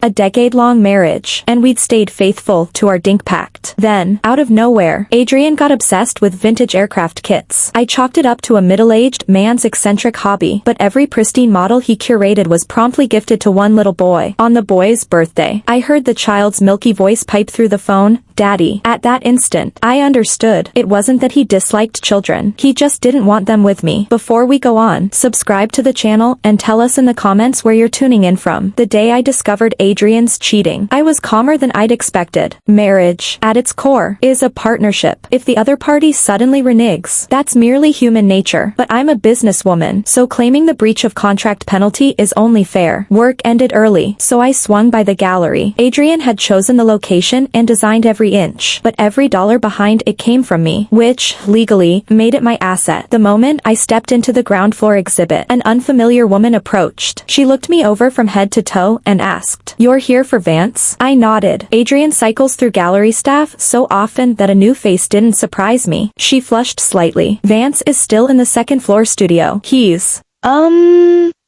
A decade-long marriage, and we'd stayed faithful to our dink pact. Then, out of nowhere, Adrian got obsessed with vintage aircraft kits. I chalked it up to a middle-aged man's eccentric hobby, but every pristine model he curated was promptly gifted to one little boy. On the boy's birthday, I heard the child's milky voice pipe through the phone, "Daddy." At that instant, I understood. It wasn't that he disliked children. He just didn't want them with me. Before we go on, subscribe to the channel and tell us in the comments where you're tuning in from. The day I discovered Adrian's cheating, I was calmer than I'd expected. Marriage, at its core, is a partnership. If the other party suddenly reneges, that's merely human nature. But I'm a businesswoman, so claiming the breach of contract penalty is only fair. Work ended early, so I swung by the gallery. Adrian had chosen the location and designed every inch, but every dollar behind it came from me, which, legally, made it my asset. The moment I stepped into the ground floor exhibit, an unfamiliar woman approached. She looked me over from head to toe and asked, "You're here for Vance?" I nodded. Adrian cycles through gallery staff so often that a new face didn't surprise me. She flushed slightly. "Vance is still in the second floor studio. He's,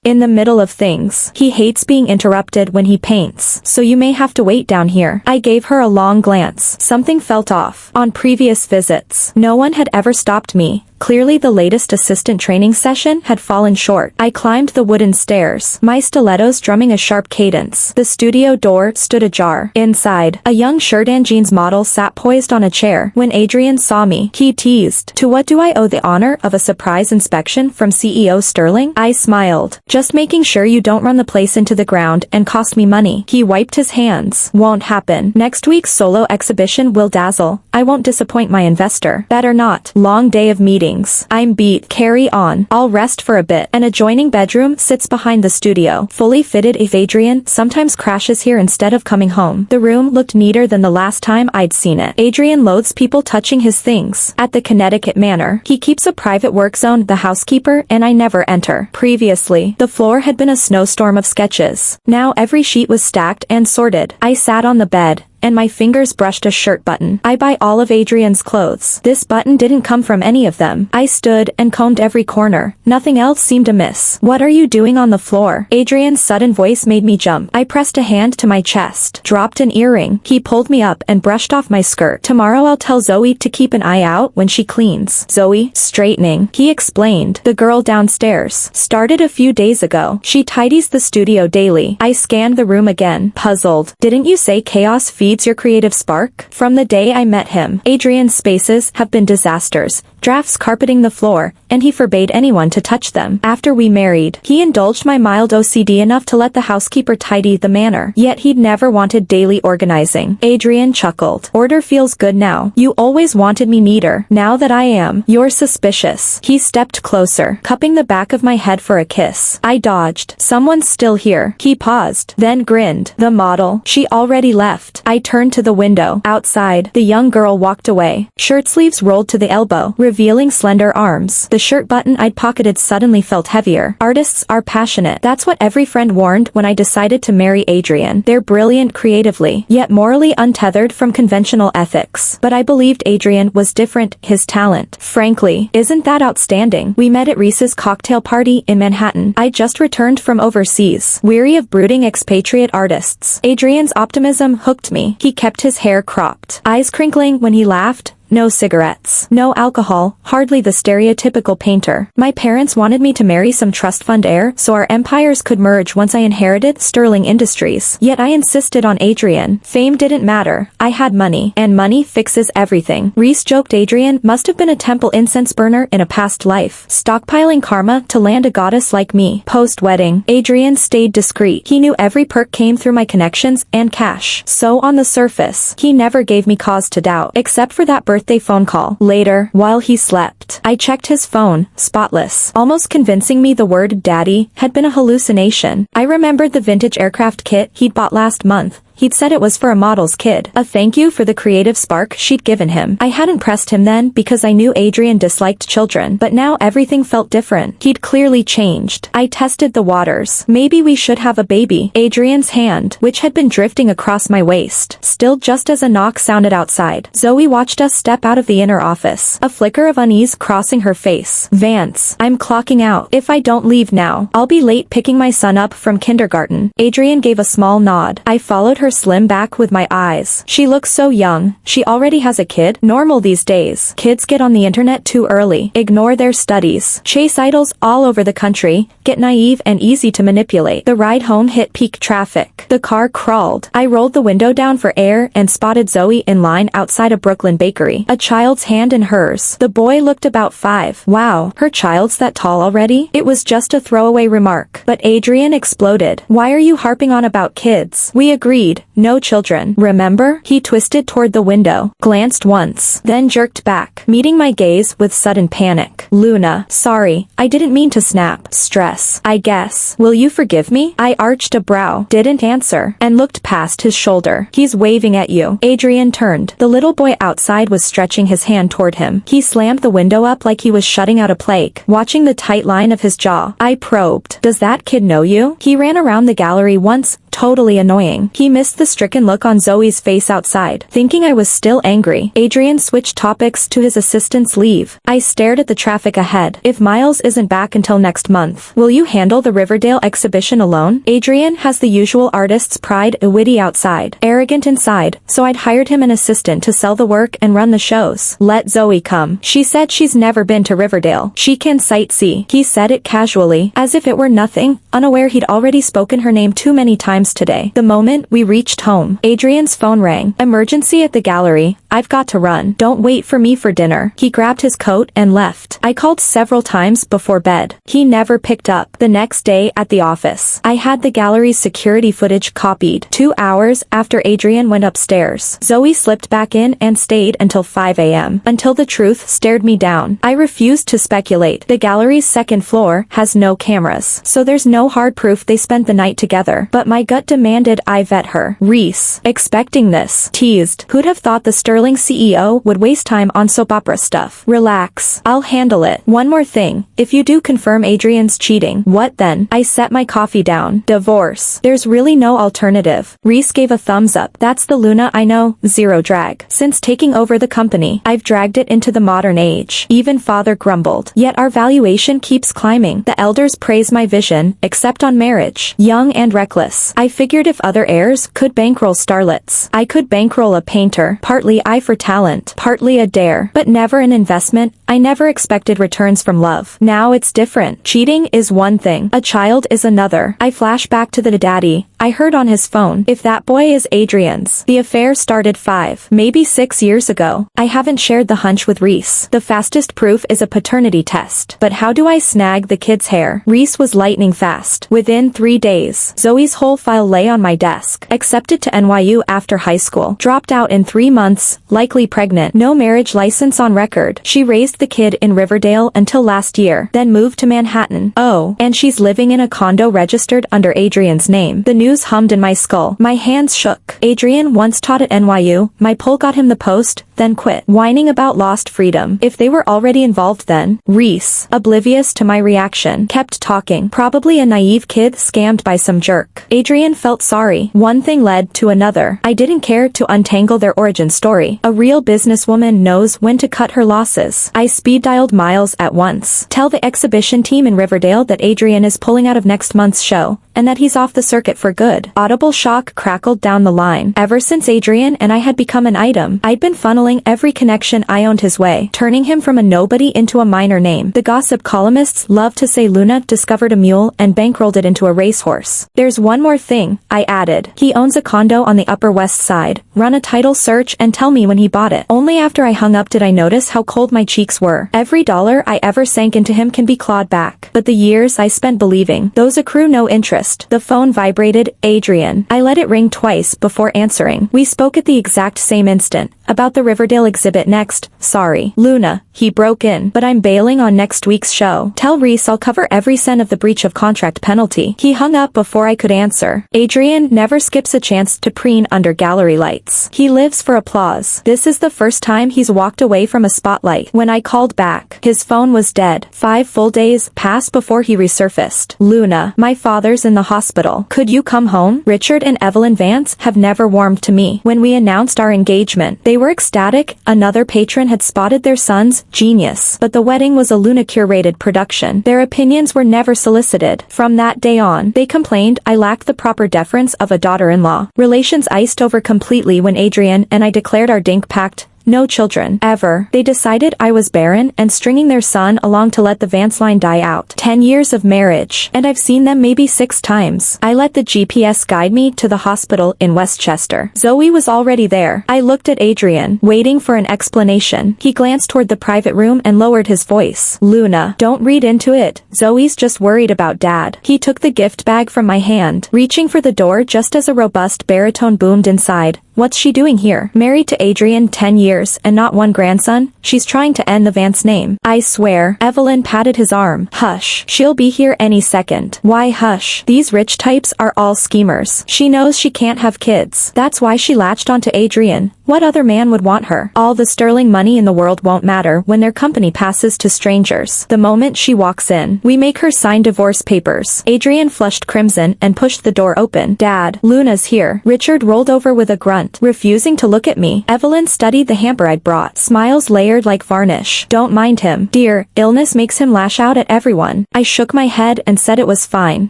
in the middle of things. He hates being interrupted when he paints, so you may have to wait down here." I gave her a long glance. Something felt off. On previous visits, no one had ever stopped me. Clearly the latest assistant training session had fallen short. I climbed the wooden stairs, my stilettos drumming a sharp cadence. The studio door stood ajar. Inside, a young shirt and jeans model sat poised on a chair. When Adrian saw me, he teased, "To what do I owe the honor of a surprise inspection from CEO Sterling?" I smiled. "Just making sure you don't run the place into the ground and cost me money." He wiped his hands. "Won't happen. Next week's solo exhibition will dazzle. I won't disappoint my investor." "Better not. Long day of meetings. I'm beat. Carry on. I'll rest for a bit." An adjoining bedroom sits behind the studio, fully fitted if Adrian sometimes crashes here instead of coming home. The room looked neater than the last time I'd seen it. Adrian loathes people touching his things. At the Connecticut Manor, he keeps a private work zone, the housekeeper, and I never enter. Previously, the floor had been a snowstorm of sketches. Now every sheet was stacked and sorted. I sat on the bed, and my fingers brushed a shirt button. I buy all of Adrian's clothes. This button didn't come from any of them. I stood and combed every corner. Nothing else seemed amiss. "What are you doing on the floor?" Adrian's sudden voice made me jump. I pressed a hand to my chest, dropped an earring. He pulled me up and brushed off my skirt. "Tomorrow I'll tell Zoe to keep an eye out when she cleans." "Zoe?" "Straightening," he explained. "The girl downstairs. Started a few days ago. She tidies the studio daily." I scanned the room again, puzzled. "Didn't you say chaos feeds your creative spark?" From the day I met him, Adrian's spaces have been disasters. Drafts carpeting the floor, and he forbade anyone to touch them. After we married, he indulged my mild OCD enough to let the housekeeper tidy the manor. Yet he'd never wanted daily organizing. Adrian chuckled. "Order feels good now. You always wanted me neater. Now that I am, you're suspicious." He stepped closer, cupping the back of my head for a kiss. I dodged. "Someone's still here." He paused, then grinned. "The model. She already left." I turned to the window. Outside, the young girl walked away. Shirt sleeves rolled to the elbow, revealing slender arms. The shirt button I'd pocketed suddenly felt heavier. Artists are passionate. That's what every friend warned when I decided to marry Adrian. They're brilliant creatively, yet morally untethered from conventional ethics. But I believed Adrian was different, his talent. Frankly, isn't that outstanding? We met at Reese's cocktail party in Manhattan. I just returned from overseas, weary of brooding expatriate artists. Adrian's optimism hooked me. He kept his hair cropped, eyes crinkling when he laughed. No cigarettes, no alcohol, hardly the stereotypical painter. My parents wanted me to marry some trust fund heir so our empires could merge once I inherited Sterling Industries. Yet I insisted on Adrian. Fame didn't matter. I had money, and money fixes everything. Reese joked Adrian must have been a temple incense burner in a past life, stockpiling karma to land a goddess like me. Post-wedding, Adrian stayed discreet. He knew every perk came through my connections and cash. So on the surface, he never gave me cause to doubt, except for that birthday phone call. Later, while he slept, I checked his phone, spotless, almost convincing me the word "daddy" had been a hallucination. I remembered the vintage aircraft kit he'd bought last month. he'd said it was for a model's kid. A thank you for the creative spark she'd given him. I hadn't pressed him then because I knew Adrian disliked children, but now everything felt different. He'd clearly changed. I tested the waters. Maybe we should have a baby. Adrian's hand, which had been drifting across my waist, stilled just as a knock sounded outside. Zoe watched us step out of the inner office, a flicker of unease crossing her face. Vance, I'm clocking out. If I don't leave now, I'll be late picking my son up from kindergarten. Adrian gave a small nod. I followed her slim back with my eyes. She looks so young. She already has a kid. Normal these days. Kids get on the internet too early, ignore their studies, chase idols all over the country, get naive and easy to manipulate. The ride home hit peak traffic. The car crawled. I rolled the window down for air and spotted Zoe in line outside a Brooklyn bakery, a child's hand in hers. The boy looked about 5. Wow, her child's that tall already? It was just a throwaway remark. But Adrian exploded. Why are you harping on about kids? We agreed, no children. Remember? He twisted toward the window, glanced once, then jerked back, meeting my gaze with sudden panic. Luna, sorry, I didn't mean to snap. Stress, I guess. Will you forgive me? I arched a brow, didn't answer, and looked past his shoulder. He's waving at you. Adrian turned. The little boy outside was stretching his hand toward him. He slammed the window up like he was shutting out a plague, watching the tight line of his jaw. I probed. Does that kid know you? He ran around the gallery once, totally annoying. He missed the stricken look on Zoe's face outside. Thinking I was still angry, Adrian switched topics to his assistant's leave. I stared at the traffic ahead. If Miles isn't back until next month, will you handle the Riverdale exhibition alone? Adrian has the usual artist's pride, witty outside, arrogant inside, so I'd hired him an assistant to sell the work and run the shows. Let Zoe come. She said she's never been to Riverdale. She can sightsee. He said it casually, as if it were nothing, unaware he'd already spoken her name too many times today. The moment we reached home, Adrian's phone rang. Emergency at the gallery. I've got to run. Don't wait for me for dinner. He grabbed his coat and left. I called several times before bed. He never picked up. The next day at the office, I had the gallery's security footage copied. 2 hours after Adrian went upstairs, Zoe slipped back in and stayed until 5 a.m. Until the truth stared me down. I refused to speculate. The gallery's second floor has no cameras, so there's no hard proof they spent the night together. But my gut demanded I vet her. Reese, expecting this, teased. Who'd have thought the Sterling CEO would waste time on soap opera stuff? Relax. I'll handle it. One more thing. If you do confirm Adrian's cheating, what then? I set my coffee down. Divorce. There's really no alternative. Reese gave a thumbs up. That's the Luna I know. Zero drag. Since taking over the company, I've dragged it into the modern age. Even father grumbled. Yet our valuation keeps climbing. The elders praise my vision, except on marriage. Young and reckless. I figured if other heirs could bankroll starlets, I could bankroll a painter. Partly eye for talent, partly a dare, but never an investment. I never expected returns from love. Now it's different. Cheating is one thing. A child is another. I flash back to the daddy I heard on his phone. If that boy is Adrian's. The affair started 5, maybe 6 years ago. I haven't shared the hunch with Reese. The fastest proof is a paternity test. But how do I snag the kid's hair? Reese was lightning fast. Within 3 days, Zoe's whole file lay on my desk. Accepted to NYU after high school. Dropped out in 3 months, likely pregnant. No marriage license on record. She raised the kid in Riverdale until last year, then moved to Manhattan. Oh, and she's living in a condo registered under Adrian's name. The news hummed in my skull. My hands shook. Adrian once taught at NYU. My pull got him the post, then quit. Whining about lost freedom. If they were already involved then. Reese, oblivious to my reaction, kept talking. Probably a naive kid scammed by some jerk. Adrian felt sorry. One thing led to another. I didn't care to untangle their origin story. A real businesswoman knows when to cut her losses. I speed dialed Miles at once. Tell the exhibition team in Riverdale that Adrian is pulling out of next month's show, and that he's off the circuit for good. Audible shock crackled down the line. Ever since Adrian and I had become an item, I'd been funneling every connection I owned his way, turning him from a nobody into a minor name. The gossip columnists loved to say Luna discovered a mule and bankrolled it into a racehorse. There's one more thing, I added. He owns a condo on the Upper West Side. Run a title search and tell me when he bought it. Only after I hung up did I notice how cold my cheeks were. Every dollar I ever sank into him can be clawed back, but the years I spent believing, those accrue no interest. fast. The phone vibrated. Adrian. I let it ring twice before answering. We spoke at the exact same instant. About the Riverdale exhibit next. Sorry, Luna, he broke in, but I'm bailing on next week's show. Tell Reese I'll cover every cent of the breach of contract penalty. He hung up before I could answer. Adrian never skips a chance to preen under gallery lights. He lives for applause. This is the first time he's walked away from a spotlight. When I called back, his phone was dead. 5 full days passed before he resurfaced. Luna, my father's in the hospital. Could you come home? Richard and Evelyn Vance have never warmed to me. When we announced our engagement, they were ecstatic. Another patron had spotted their son's genius. But the wedding was a Luna-curated production. Their opinions were never solicited. From that day on, they complained I lacked the proper deference of a daughter-in-law. Relations iced over completely when Adrian and I declared our dink pact. No children. Ever. They decided I was barren and stringing their son along to let the Vance line die out. 10 years of marriage. And I've seen them maybe 6 times. I let the GPS guide me to the hospital in Westchester. Zoe was already there. I looked at Adrian, waiting for an explanation. He glanced toward the private room and lowered his voice. Luna, don't read into it. Zoe's just worried about Dad. He took the gift bag from my hand, reaching for the door just as a robust baritone boomed inside. What's she doing here? Married to Adrian 10 years and not one grandson? She's trying to end the Vance name. I swear. Evelyn patted his arm. Hush. She'll be here any second. Why hush? These rich types are all schemers. She knows she can't have kids. That's why she latched onto Adrian. What other man would want her? All the sterling money in the world won't matter when their company passes to strangers. The moment she walks in, we make her sign divorce papers. Adrian flushed crimson and pushed the door open. Dad, Luna's here. Richard rolled over with a grunt, refusing to look at me. Evelyn studied the hamper I'd brought, smiles layered like varnish. Don't mind him, dear. Illness makes him lash out at everyone. I shook my head and said it was fine.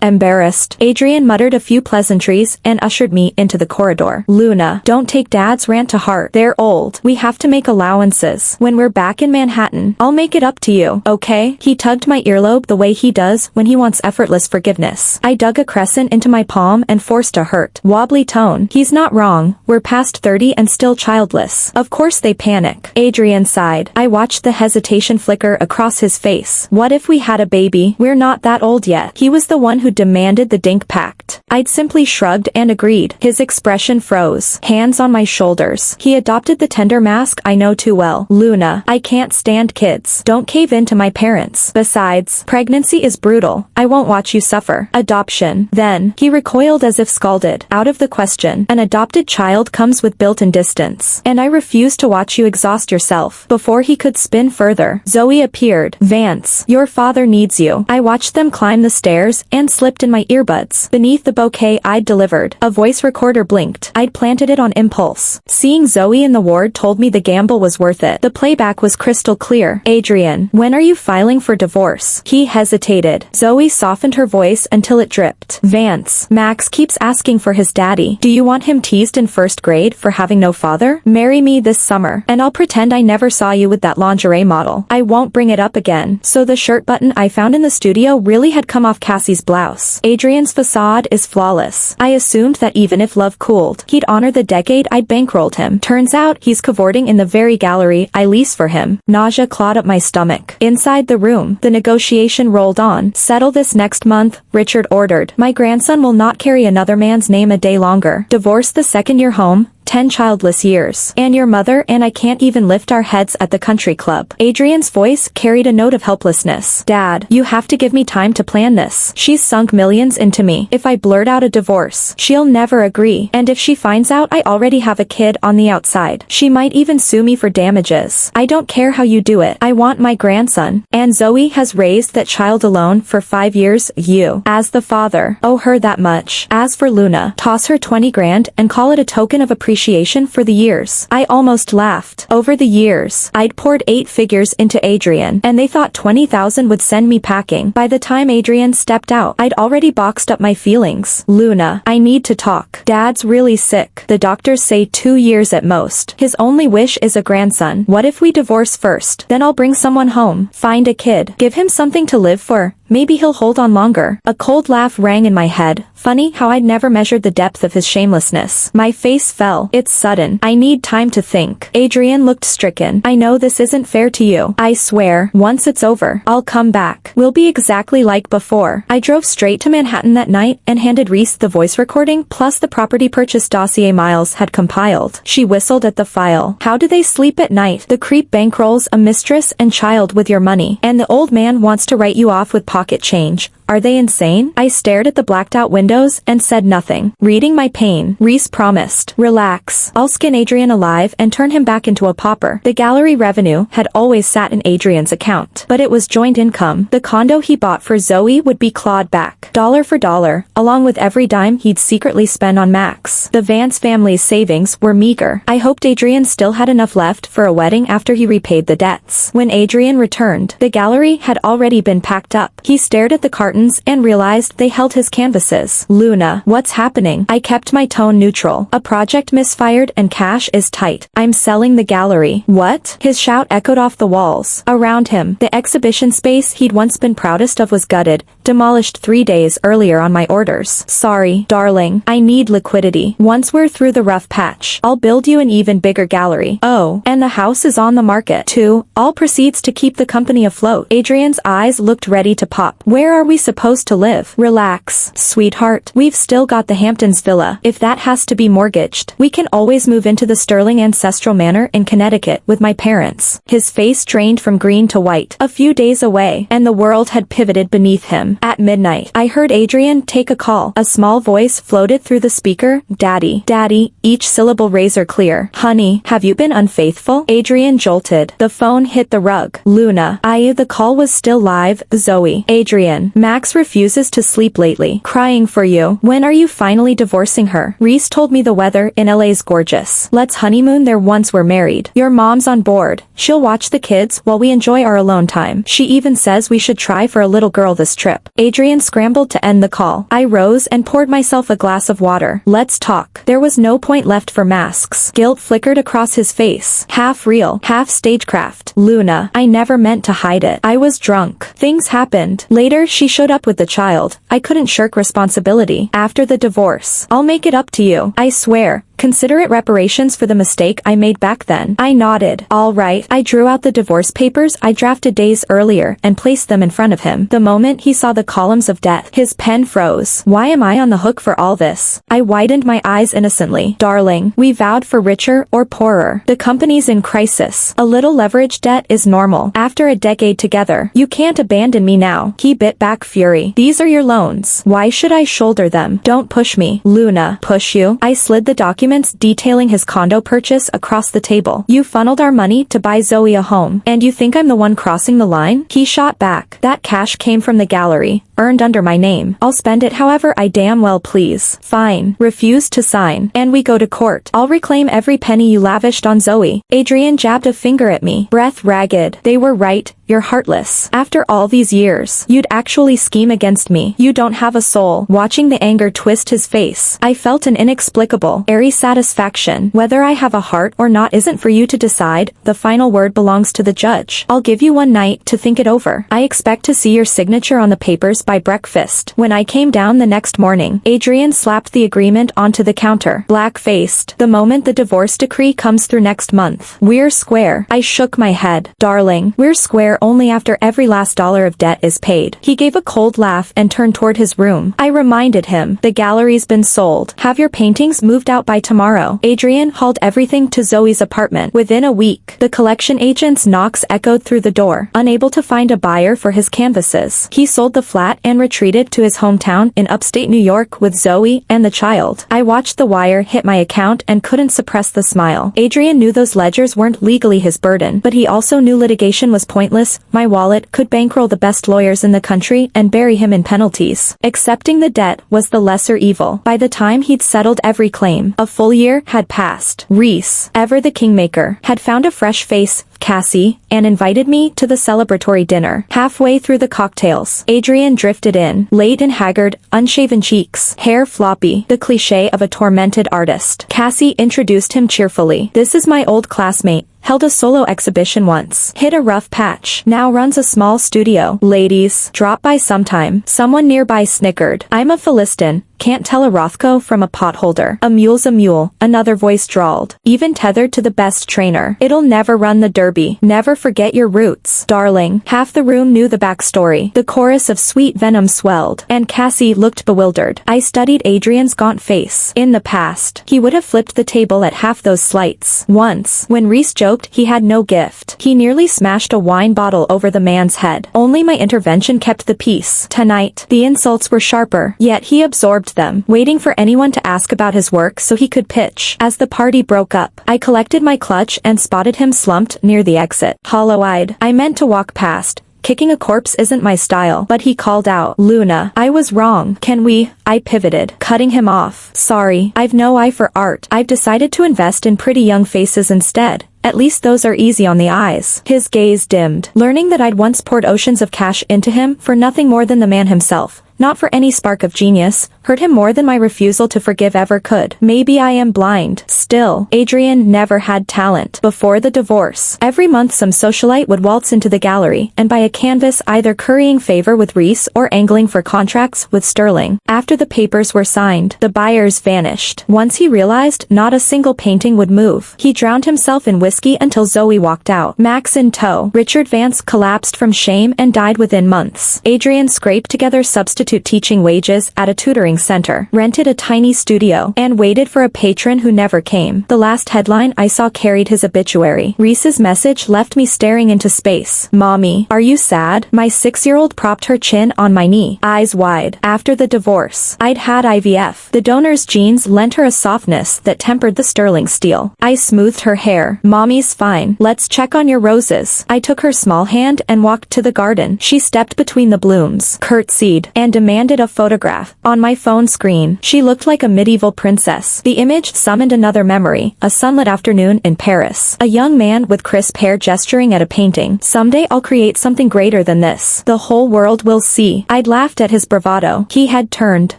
Embarrassed, Adrian muttered a few pleasantries and ushered me into the corridor. Luna, don't take Dad's rant to heart. They're old. We have to make allowances. When we're back in Manhattan, I'll make it up to you, okay? He tugged my earlobe the way he does when he wants effortless forgiveness. I dug a crescent into my palm and forced a hurt, wobbly tone. He's not wrong. We're past 30 and still childless. Of course they panic. Adrian sighed. I watched the hesitation flicker across his face. What if we had a baby? We're not that old yet. He was the one who demanded the dink pact. I'd simply shrugged and agreed. His expression froze. Hands on my shoulders. He adopted the tender mask I know too well. Luna, I can't stand kids. Don't cave in to my parents. Besides, pregnancy is brutal. I won't watch you suffer. Adoption. Then, he recoiled as if scalded. Out of the question. An adopted child comes with built-in distance. And I refuse to watch you exhaust yourself. Before he could spin further, Zoe appeared. Vance, your father needs you. I watched them climb the stairs and slipped in my earbuds. Beneath the bouquet I'd delivered, a voice recorder blinked. I'd planted it on impulse. Seeing Zoe in the ward told me the gamble was worth it. The playback was crystal clear. Adrian, when are you filing for divorce? He hesitated. Zoe softened her voice until it dripped. Vance, Max keeps asking for his daddy. Do you want him teased in first grade for having no father? Marry me this summer, and I'll pretend I never saw you with that lingerie model. I won't bring it up again. So the shirt button I found in the studio really had come off Cassie's blouse. Adrian's facade is flawless. I assumed that even if love cooled, he'd honor the decade I'd bankrolled him. Turns out he's cavorting in the very gallery I lease for him. Nausea clawed up my stomach. Inside the room, the negotiation rolled on. Settle this next month, Richard ordered. My grandson will not carry another man's name a day longer. Divorce the second you're home. 10 childless years. And your mother and I can't even lift our heads at the country club. Adrian's voice carried a note of helplessness. Dad, you have to give me time to plan this. She's sunk millions into me. If I blurt out a divorce, she'll never agree. And if she finds out I already have a kid on the outside, she might even sue me for damages. I don't care how you do it. I want my grandson. And Zoe has raised that child alone for 5 years. You, as the father, owe her that much. As for Luna, toss her 20 grand and call it a token of appreciation for the years. I almost laughed. Over the years, I'd poured 8 figures into Adrian, and they thought 20,000 would send me packing. By the time Adrian stepped out, I'd already boxed up my feelings. Luna, I need to talk. Dad's really sick. The doctors say 2 years at most. His only wish is a grandson. What if we divorce first? Then I'll bring someone home. Find a kid. Give him something to live for. maybe he'll hold on longer. A cold laugh rang in my head. Funny how I'd never measured the depth of his shamelessness. My face fell. It's sudden. I need time to think. Adrian looked stricken. I know this isn't fair to you. I swear, once it's over, I'll come back. We'll be exactly like before. I drove straight to Manhattan that night and handed Reese the voice recording plus the property purchase dossier Miles had compiled. She whistled at the file. How do they sleep at night? The creep bankrolls a mistress and child with your money, and the old man wants to write you off with pocket change. Are they insane? I stared at the blacked out windows and said nothing. Reading my pain, Reese promised. Relax. I'll skin Adrian alive and turn him back into a pauper. The gallery revenue had always sat in Adrian's account, but it was joint income. The condo he bought for Zoe would be clawed back, dollar for dollar, along with every dime he'd secretly spend on Max. The Vance family's savings were meager. I hoped Adrian still had enough left for a wedding after he repaid the debts. When Adrian returned, the gallery had already been packed up. He stared at the carton and realized they held his canvases. Luna, what's happening? I kept my tone neutral. A project misfired and cash is tight. I'm selling the gallery. What? His shout echoed off the walls. Around him, the exhibition space he'd once been proudest of was gutted, demolished 3 days earlier on my orders. Sorry, darling. I need liquidity. Once we're through the rough patch, I'll build you an even bigger gallery. Oh, and the house is on the market, too. All proceeds to keep the company afloat. Adrian's eyes looked ready to pop. Where are we supposed to live? Relax, sweetheart. We've still got the Hamptons villa. If that has to be mortgaged, we can always move into the Sterling ancestral manor in Connecticut with my parents. His face drained from green to white. A few days away, and the world had pivoted beneath him. At midnight, I heard Adrian take a call. A small voice floated through the speaker. Daddy, Daddy, each syllable razor clear. Honey, have you been unfaithful? Adrian jolted. The phone hit the rug. Luna. The call was still live. Zoe. Adrian. Max refuses to sleep lately. Crying for you. When are you finally divorcing her? Reese told me the weather in LA's gorgeous. Let's honeymoon there once we're married. Your mom's on board. She'll watch the kids while we enjoy our alone time. She even says we should try for a little girl this trip. Adrian scrambled to end the call. I rose and poured myself a glass of water. Let's talk. There was no point left for masks. Guilt flickered across his face. Half real, half stagecraft. Luna, I never meant to hide it. I was drunk. Things happened. Later, she showed up with the child. I couldn't shirk responsibility. After the divorce, I'll make it up to you. I swear. Consider it reparations for the mistake I made back then. I nodded. All right. I drew out the divorce papers I drafted days earlier and placed them in front of him. The moment he saw the columns of debt, his pen froze. Why am I on the hook for all this? I widened my eyes innocently. Darling, we vowed for richer or poorer. The company's in crisis. A little leverage debt is normal. After a decade together, you can't abandon me now. He bit back fury. These are your loans. Why should I shoulder them? Don't push me. Luna, push you? I slid the documents detailing his condo purchase across the table. You funneled our money to buy Zoe a home, and you think I'm the one crossing the line? He shot back. That cash came from the gallery, earned under my name. I'll spend it however I damn well please. Fine. Refuse to sign, and we go to court. I'll reclaim every penny you lavished on Zoe. Adrian jabbed a finger at me, breath ragged. They were right. You're heartless. After all these years, you'd actually scheme against me. You don't have a soul. Watching the anger twist his face, I felt an inexplicable, airy satisfaction. Whether I have a heart or not isn't for you to decide. The final word belongs to the judge. I'll give you one night to think it over. I expect to see your signature on the papers by breakfast. When I came down the next morning, Adrian slapped the agreement onto the counter, black-faced. The moment the divorce decree comes through next month, we're square. I shook my head. Darling, we're square only after every last dollar of debt is paid. He gave a cold laugh and turned toward his room. I reminded him, the gallery's been sold. Have your paintings moved out by tomorrow. Adrian hauled everything to Zoe's apartment. Within a week, the collection agent's knocks echoed through the door. Unable to find a buyer for his canvases, he sold the flat and retreated to his hometown in upstate New York with Zoe and the child. I watched the wire hit my account and couldn't suppress the smile. Adrian knew those ledgers weren't legally his burden, but he also knew litigation was pointless. My wallet could bankroll the best lawyers in the country and bury him in penalties. Accepting the debt was the lesser evil. By the time he'd settled every claim, a full year had passed. Reese, ever the kingmaker, had found a fresh face, Cassie, and invited me to the celebratory dinner. Halfway through the cocktails, Adrian drifted in, late and haggard, unshaven cheeks, hair floppy, the cliché of a tormented artist. Cassie introduced him cheerfully. This is my old classmate, held a solo exhibition once, hit a rough patch, now runs a small studio. Ladies, drop by sometime. Someone nearby snickered. I'm a Philistin. Can't tell a Rothko from a potholder. A mule's a mule, another voice drawled. Even tethered to the best trainer. It'll never run the derby. Never forget your roots. Darling. Half the room knew the backstory. The chorus of sweet venom swelled, and Cassie looked bewildered. I studied Adrian's gaunt face. In the past, he would have flipped the table at half those slights. Once, when Reese joked he had no gift, he nearly smashed a wine bottle over the man's head. Only my intervention kept the peace. Tonight, the insults were sharper, yet he absorbed them, waiting for anyone to ask about his work so he could pitch. As the party broke up, I collected my clutch and spotted him slumped near the exit. Hollow-eyed, I meant to walk past. Kicking a corpse isn't my style, but he called out, Luna, I was wrong. Can we? I pivoted, cutting him off. Sorry, I've no eye for art. I've decided to invest in pretty young faces instead. At least those are easy on the eyes. His gaze dimmed, learning that I'd once poured oceans of cash into him for nothing more than the man himself. Not for any spark of genius, hurt him more than my refusal to forgive ever could. Maybe I am blind. Still, Adrian never had talent. Before the divorce, every month some socialite would waltz into the gallery and buy a canvas, either currying favor with Reese or angling for contracts with Sterling. After the papers were signed, the buyers vanished. Once he realized not a single painting would move, he drowned himself in whiskey until Zoe walked out. Max in tow. Richard Vance collapsed from shame and died within months. Adrian scraped together substitute teaching wages at a tutoring center, rented a tiny studio, and waited for a patron who never came. The last headline I saw carried his obituary. Reese's message left me staring into space. Mommy, are you sad? My 6-year-old propped her chin on my knee, eyes wide. After the divorce, I'd had IVF. The donor's genes lent her a softness that tempered the sterling steel. I smoothed her hair. Mommy's fine. Let's check on your roses. I took her small hand and walked to the garden. She stepped between the blooms, curtsied, and demanded a photograph. On my phone screen, she looked like a medieval princess. The image summoned another memory, a sunlit afternoon in Paris. A young man with crisp hair gesturing at a painting. Someday I'll create something greater than this. The whole world will see. I'd laughed at his bravado. He had turned.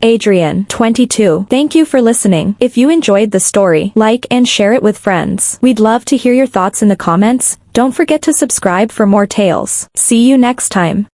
Adrian, 22. Thank you for listening. If you enjoyed the story, like and share it with friends. We'd love to hear your thoughts in the comments. Don't forget to subscribe for more tales. See you next time.